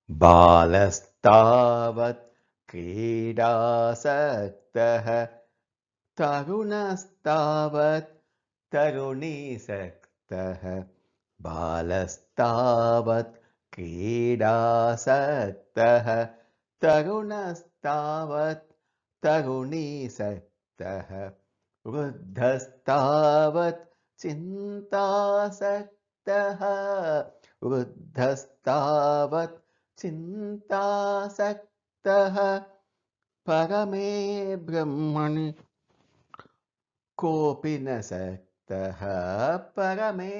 बालस्तावत् क्रीडासक्तः तरुणस्तावत् तरुणीसक्तः बालस्तावत् क्रीडासक्तः तरुणस्तावत् तरुणीसक्तः वृद्धस्तावत् चिन्तासक्तः वृद्धस्तावत् चिन्तासक्तः परमे ब्रह्मणि कोऽपि न सक्तः परमे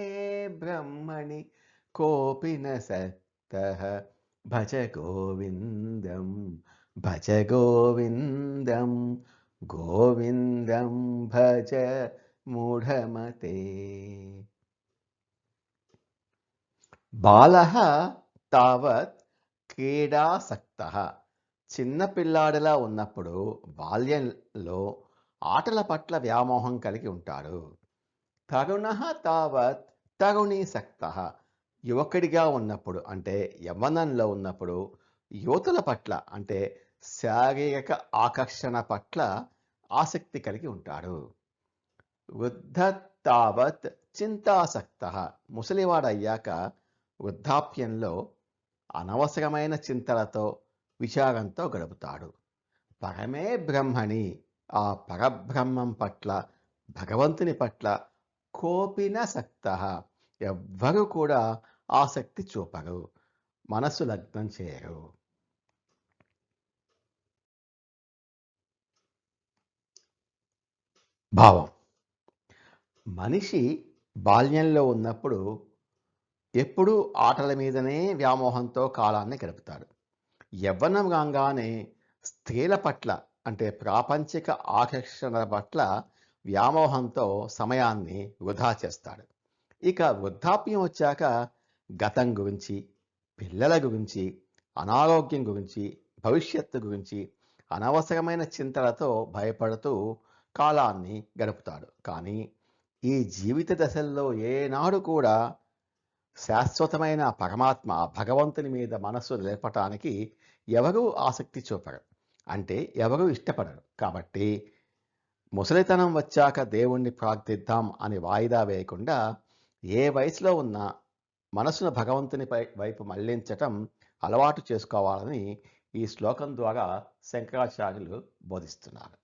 ब्रह्मणि कोऽपि न सक्तः भज गोविन्दं भज गोविन्दं गोविन्दं भज मूढमते బాలః తావత్ క్రీడాసక్తః చిన్నపిల్లాడిలా ఉన్నప్పుడు బాల్యంలో ఆటల పట్ల వ్యామోహం కలిగి ఉంటాడు. తరుణః తావత్ తరుణీసక్తః యువకుడిగా ఉన్నప్పుడు అంటే యవ్వనంలో ఉన్నప్పుడు యువతుల పట్ల అంటే శారీరక ఆకర్షణ పట్ల ఆసక్తి కలిగి ఉంటాడు. వృద్ధ తావత్ చింతాసక్తః ముసలివాడయ్యాక వృద్ధాప్యంలో అనవసరమైన చింతలతో విచారంతో గడుపుతాడు. పరమే బ్రహ్మణి ఆ పరబ్రహ్మం పట్ల భగవంతుని పట్ల కోపిన సక్తః ఎవ్వరూ కూడా ఆసక్తి చూపరు, మనసు లగ్నం చేయరు. భావం: మనిషి బాల్యంలో ఉన్నప్పుడు ఎప్పుడూ ఆటల మీదనే వ్యామోహంతో కాలాన్ని గడుపుతాడు. యవ్వనం రాగానే స్త్రీల పట్ల అంటే ప్రాపంచిక ఆకర్షణల పట్ల వ్యామోహంతో సమయాన్ని వృధా చేస్తాడు. ఇక వృద్ధాప్యం వచ్చాక గతం గురించి, పిల్లల గురించి, అనారోగ్యం గురించి, భవిష్యత్తు గురించి అనవసరమైన చింతలతో భయపడుతూ కాలాన్ని గడుపుతాడు. కానీ ఈ జీవిత దశల్లో ఏనాడు కూడా శాశ్వతమైన పరమాత్మ భగవంతుని మీద మనస్సు నిలపటానికి ఎవరూ ఆసక్తి చూపరు, అంటే ఎవరూ ఇష్టపడరు. కాబట్టి ముసలితనం వచ్చాక దేవుణ్ణి ప్రార్థిద్దాం అని వాయిదా వేయకుండా ఏ వయసులో ఉన్నా మనసును భగవంతుని వైపు మళ్లించటం అలవాటు చేసుకోవాలని ఈ శ్లోకం ద్వారా శంకరాచార్యులు బోధిస్తున్నారు.